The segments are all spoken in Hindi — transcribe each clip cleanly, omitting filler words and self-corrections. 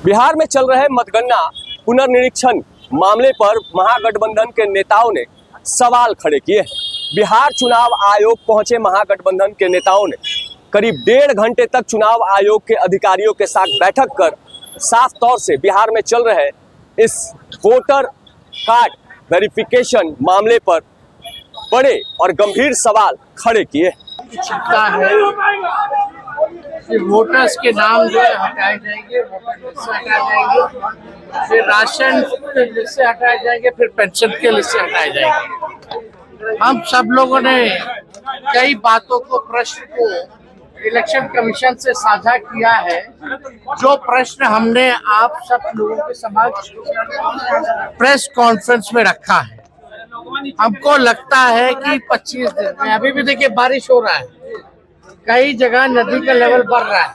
बिहार में चल रहे मतगणना पुनर्निरीक्षण मामले पर महागठबंधन के नेताओं ने सवाल खड़े किए हैं। बिहार चुनाव आयोग पहुंचे महागठबंधन के नेताओं ने करीब 1.5 घंटे तक चुनाव आयोग के अधिकारियों के साथ बैठक कर साफ तौर से बिहार में चल रहे इस वोटर कार्ड वेरिफिकेशन मामले पर बड़े और गंभीर सवाल खड़े किए। चिंता है कि वोटर्स के नाम जो है हटाए जाएंगे, वोटर लिस्ट से हटाए जाएंगे, फिर राशन के लिस्ट से हटाए जाएंगे, फिर पेंशन के लिस्ट से हटाए जाएंगे। हम सब लोगों ने कई बातों को, प्रश्न को इलेक्शन कमीशन से साझा किया है। जो प्रश्न हमने आप सब लोगों के समक्ष प्रेस कॉन्फ्रेंस में रखा है, हमको लगता है कि 25 दिन में, अभी भी देखिए बारिश हो रहा है, कई जगह नदी का लेवल बढ़ रहा है,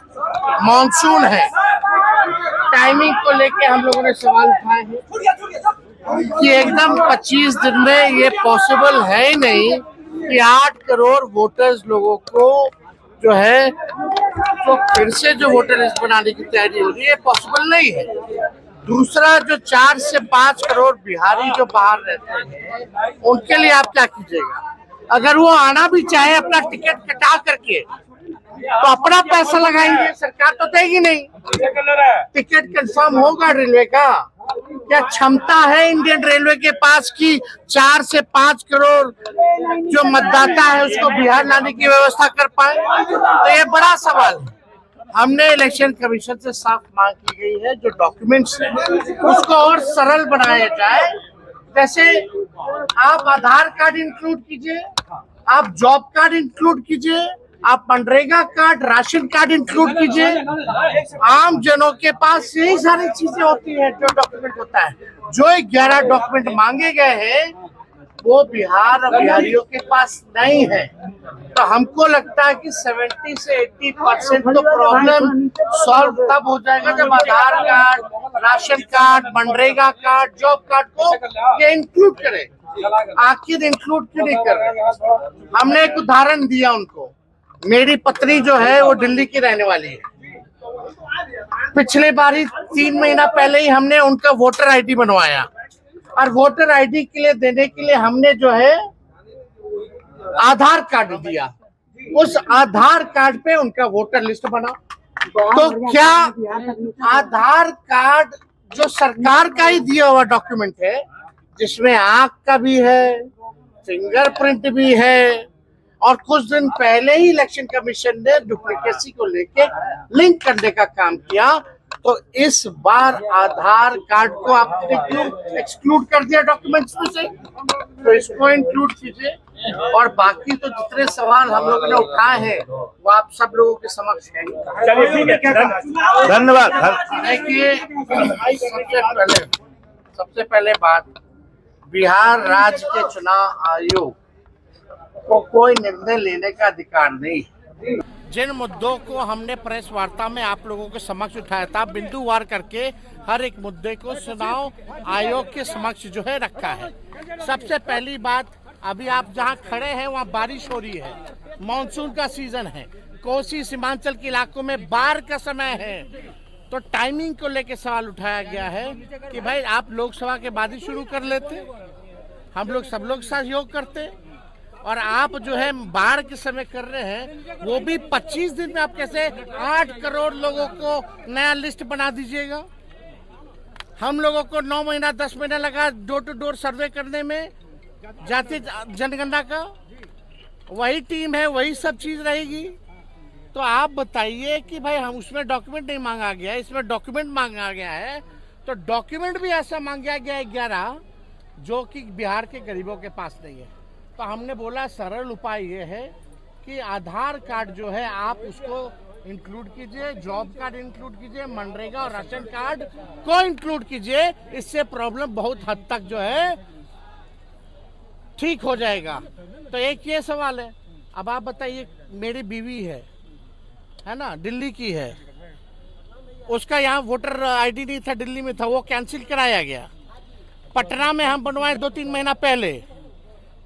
मानसून है, टाइमिंग को लेके हम लोगों ने सवाल उठाए हैं कि एकदम 25 दिन में ये पॉसिबल है ही नहीं कि 8 करोड़ वोटर्स लोगों को जो है तो फिर से जो वोटर लिस्ट बनाने की तैयारी हो रही है, पॉसिबल नहीं है। दूसरा, जो 4 से 5 करोड़ बिहारी जो बाहर रहते हैं, उनके लिए आप क्या कीजिएगा? अगर वो आना भी चाहे अपना टिकट कटा करके, तो अपना पैसा लगाएंगे, सरकार तो देगी नहीं। टिकट कंफर्म होगा रेलवे का? क्या क्षमता है इंडियन रेलवे के पास कि 4 से 5 करोड़ जो मतदाता है उसको बिहार लाने की व्यवस्था कर पाए? तो ये बड़ा सवाल है। हमने इलेक्शन कमीशन से साफ मांग की गई है, जो डॉक्यूमेंट्स हैं उसको और सरल बनाया जाए। जैसे आप आधार कार्ड इंक्लूड कीजिए, आप जॉब कार्ड इंक्लूड कीजिए, आप MNREGA card, ration card include कीजिए। आम जनों के पास यही सारी चीजें होती हैं जो डॉक्यूमेंट होता है। जो 11 डॉक्यूमेंट मांगे गए हैं वो बिहार और बिहारियों के पास नहीं है। तो हमको लगता है कि 70 से 80% तो प्रॉब्लम सॉल्व तब हो जाएगा जब Aadhaar card, ration card, MNREGA card, job card को ये इंक्लूड करें। आखिर इंक्लूड क्यों नहीं कर रहे? हमने एक उदाहरण दिया उनको। मेरी पत्नी जो है वो दिल्ली की रहने वाली है। पिछले बार ही 3 महीना पहले ही हमने उनका वोटर आईडी बनवाया, और वोटर आईडी के लिए देने के लिए हमने जो है आधार कार्ड दिया। उस आधार कार्ड पे उनका वोटर लिस्ट बना। तो क्या आधार कार्ड जो सरकार का ही दिया हुआ डॉक्यूमेंट है, जिसमें आंख का भी है, फिंगरप्रिंट भी है, और कुछ दिन पहले ही इलेक्शन कमीशन ने डुप्लीकेसी को लेके लिंक करने का काम किया, तो इस बार आधार कार्ड को आपने क्यों एक्सक्लूड कर दिया डॉक्यूमेंट्स में से? तो इसको इंक्लूड कीजिए। और बाकी तो जितने सवाल हम लोगों ने उठाए हैं वो आप सब लोगों के समक्ष हैं। धन्यवाद। देखिए, सबसे पहले बात, बिहार राज्य के चुनाव आयोग को कोई निर्णय लेने का अधिकार नहीं। जिन मुद्दों को हमने प्रेस वार्ता में आप लोगों के समक्ष उठाया था, बिंदुवार करके हर एक मुद्दे को चुनाव आयोग के समक्ष जो है रखा है। सबसे पहली बात, अभी आप जहां खड़े हैं वहां बारिश हो रही है, मानसून का सीजन है, कोसी सीमांचल के इलाकों में बाढ़ का समय है। तो टाइमिंग को लेकर सवाल उठाया गया है कि भाई आप लोकसभा के बाद ही शुरू कर लेते, हम लोग सब लोग सहयोग करते, और आप जो है बाढ़ के समय कर रहे हैं, वो भी 25 दिन में आप कैसे 8 करोड़ लोगों को नया लिस्ट बना दीजिएगा? हम लोगों को 9 महीना 10 महीना लगा डोर टू डोर सर्वे करने में, जाति जनगणना का। वही टीम है, वही सब चीज रहेगी। तो आप बताइए कि भाई हम उसमें डॉक्यूमेंट नहीं मांगा गया, इसमें डॉक्यूमेंट मांगा गया है। तो डॉक्यूमेंट भी ऐसा मांगा गया है 11, जो कि बिहार के गरीबों के पास नहीं है। तो हमने बोला सरल उपाय ये है कि आधार कार्ड जो है आप उसको इंक्लूड कीजिए, जॉब कार्ड इंक्लूड कीजिए, मनरेगा और राशन कार्ड को इंक्लूड कीजिए। इससे प्रॉब्लम बहुत हद तक जो है ठीक हो जाएगा। तो एक ये सवाल है। अब आप बताइए, मेरी बीवी है ना, दिल्ली की है, उसका यहाँ वोटर आईडी नहीं था, दिल्ली में था, वो कैंसिल कराया गया। पटना में हम बनवाए 2-3 महीना पहले,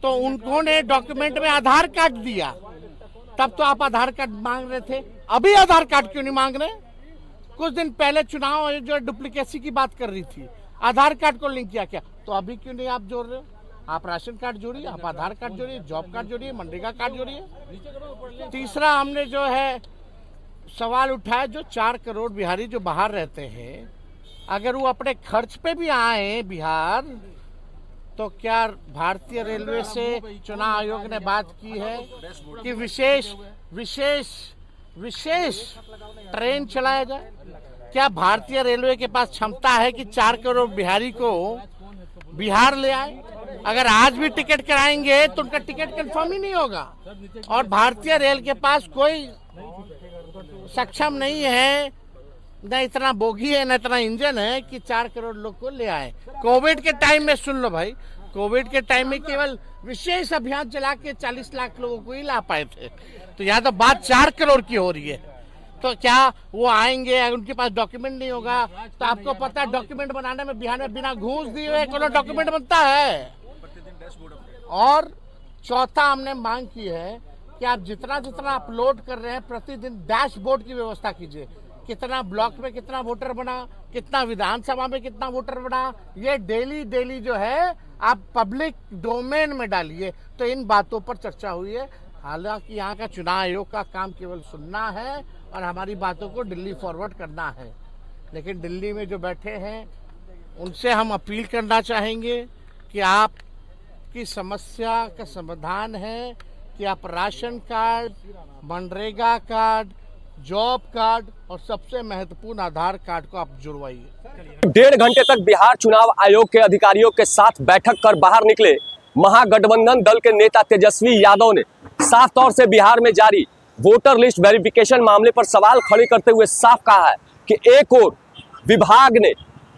तो उन्होंने डॉक्यूमेंट में आधार कार्ड दिया, तब तो आप आधार कार्ड मांग रहे थे, अभी आधार कार्ड क्यों नहीं मांग रहे? कुछ दिन पहले चुनाव आयोग जो डुप्लीकेसी की बात कर रही थी, आधार कार्ड को लिंक किया क्या, तो अभी क्यों नहीं आप जोड़ रहे हो? आप राशन कार्ड जोड़िए, आप आधार कार्ड जोड़िए, जॉब कार्ड जोड़िए, मनरेगा कार्ड जोड़िए। तीसरा हमने जो है सवाल उठाया, जो 4 करोड़ बिहारी जो बाहर रहते हैं, अगर वो अपने खर्च पे भी आए बिहार, तो क्या भारतीय रेलवे से चुनाव आयोग ने बात की है कि विशेष विशेष विशेष ट्रेन चलाया जाए? क्या भारतीय रेलवे के पास क्षमता है कि 4 करोड़ बिहारी को बिहार ले आए? अगर आज भी टिकट कराएंगे तो उनका टिकट कंफर्म ही नहीं होगा, और भारतीय रेल के पास कोई सक्षम नहीं है, न इतना बोगी है, न इतना इंजन है कि 4 करोड़ लोग को ले आए। कोविड के टाइम में सुन लो भाई, कोविड के टाइम में केवल विशेष अभियान चला के 40 लाख लोगों को ही ला पाए थे। तो यहाँ तो बात 4 करोड़ की हो रही है। तो क्या वो आएंगे, अगर उनके पास डॉक्यूमेंट नहीं होगा? तो आपको पता है डॉक्यूमेंट बनाने में बिहार में बिना घूस दिए हुए कोनो डॉक्यूमेंट बनता है। और चौथा हमने मांग की है कि आप जितना जितना अपलोड कर रहे हैं, प्रतिदिन डैशबोर्ड की व्यवस्था कीजिए। कितना ब्लॉक में कितना वोटर बना, कितना विधानसभा में कितना वोटर बना, ये डेली जो है आप पब्लिक डोमेन में डालिए। तो इन बातों पर चर्चा हुई है। हालांकि यहाँ का चुनाव आयोग का काम केवल सुनना है और हमारी बातों को दिल्ली फॉरवर्ड करना है, लेकिन दिल्ली में जो बैठे हैं उनसे हम अपील करना चाहेंगे कि आप की समस्या का समाधान है कि आप ration card, MNREGA card, job card और सबसे महत्वपूर्ण आधार कार्ड को आप जुड़वाइए। 1.5 घंटे तक बिहार चुनाव आयोग के अधिकारियों के साथ बैठक कर बाहर निकले महागठबंधन दल के नेता तेजस्वी यादव ने साफ तौर से बिहार में जारी वोटर लिस्ट वेरिफिकेशन मामले पर सवाल खड़े करते हुए साफ कहा है कि एक ओर विभाग ने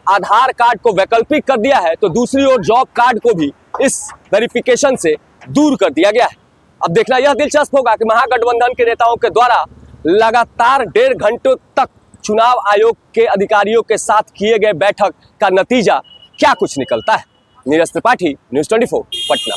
आधार कार्ड को वैकल्पिक कर दिया है, तो दूसरी ओर जॉब कार्ड को भी इस वेरिफिकेशन से दूर कर दिया गया है। अब देखना यह दिलचस्प होगा कि महागठबंधन के नेताओं के द्वारा लगातार 1.5 घंटों तक चुनाव आयोग के अधिकारियों के साथ किए गए बैठक का नतीजा क्या कुछ निकलता है। नीरज त्रिपाठी, न्यूज़ 24, पटना।